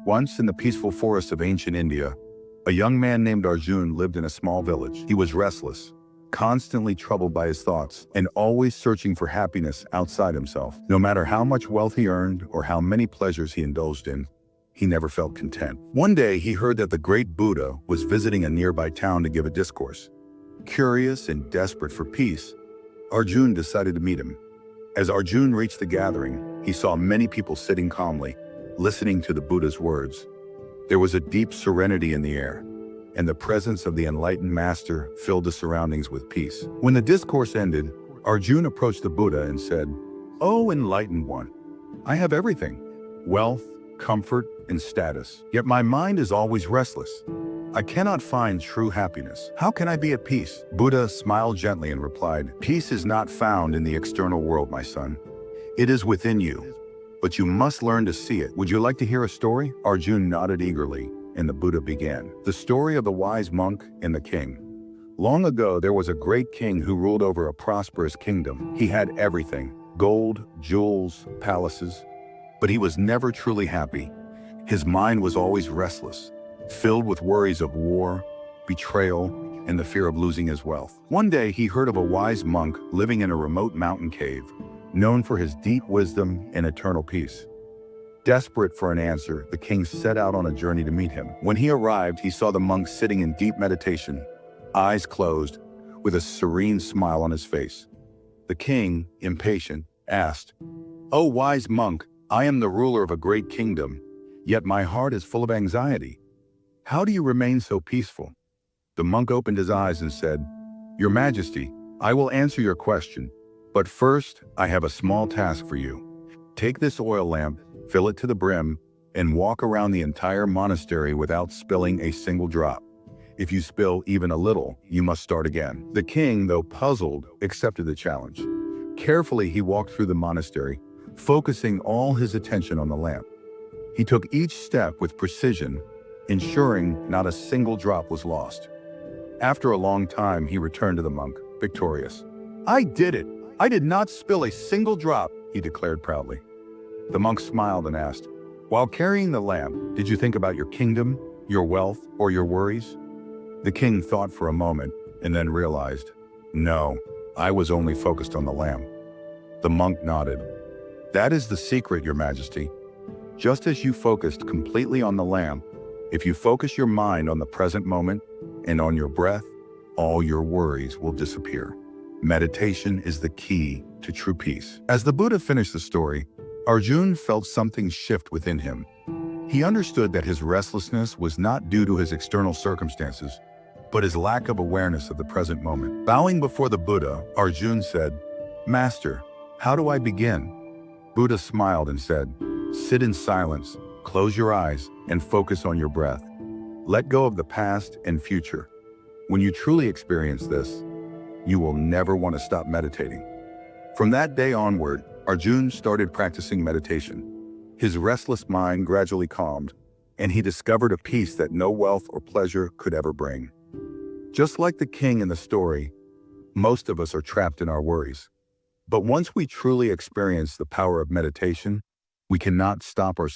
Once in the peaceful forests of ancient India, a young man named Arjun lived in a small village. He was restless, constantly troubled by his thoughts, and always searching for happiness outside himself. No matter how much wealth he earned or how many pleasures he indulged in, he never felt content. One day, he heard that the great Buddha was visiting a nearby town to give a discourse. Curious and desperate for peace, Arjun decided to meet him. As Arjun reached the gathering, he saw many people sitting calmly, listening to the Buddha's words. There was a deep serenity in the air, and the presence of the enlightened master filled the surroundings with peace. When the discourse ended, Arjun approached the Buddha and said, "O enlightened one, I have everything: wealth, comfort, and status. Yet my mind is always restless. I cannot find true happiness. How can I be at peace?" Buddha smiled gently and replied, "Peace is not found in the external world, my son. It is within you, but you must learn to see it. Would you like to hear a story?" Arjun nodded eagerly, and the Buddha began. The story of the wise monk and the king. Long ago, there was a great king who ruled over a prosperous kingdom. He had everything: gold, jewels, palaces. But he was never truly happy. His mind was always restless, filled with worries of war, betrayal, and the fear of losing his wealth. One day, he heard of a wise monk living in a remote mountain cave, known for his deep wisdom and eternal peace. Desperate for an answer, the king set out on a journey to meet him. When he arrived, he saw the monk sitting in deep meditation, eyes closed, with a serene smile on his face. The king, impatient, asked, "O wise monk, I am the ruler of a great kingdom, yet my heart is full of anxiety. How do you remain so peaceful?" The monk opened his eyes and said, "Your Majesty, I will answer your question, but first I have a small task for you. Take this oil lamp, fill it to the brim, and walk around the entire monastery without spilling a single drop. If you spill even a little, you must start again." The king, though puzzled, accepted the challenge. Carefully, he walked through the monastery, focusing all his attention on the lamp. He took each step with precision, ensuring not a single drop was lost. After a long time, he returned to the monk, victorious. "I did it! I did not spill a single drop," he declared proudly. The monk smiled and asked, "While carrying the lamp, did you think about your kingdom, your wealth, or your worries?" The king thought for a moment and then realized, "No, I was only focused on the lamp." The monk nodded. "That is the secret, Your Majesty. Just as you focused completely on the lamp, if you focus your mind on the present moment and on your breath, all your worries will disappear. Meditation is the key to true peace." As the Buddha finished the story, Arjun felt something shift within him. He understood that his restlessness was not due to his external circumstances, but his lack of awareness of the present moment. Bowing before the Buddha, Arjun said, "Master, how do I begin?" Buddha smiled and said, "Sit in silence, close your eyes, and focus on your breath. Let go of the past and future. When you truly experience this, you will never want to stop meditating." From that day onward, Arjun started practicing meditation. His restless mind gradually calmed, and he discovered a peace that no wealth or pleasure could ever bring. Just like the king in the story, most of us are trapped in our worries. But once we truly experience the power of meditation, we cannot stop ourselves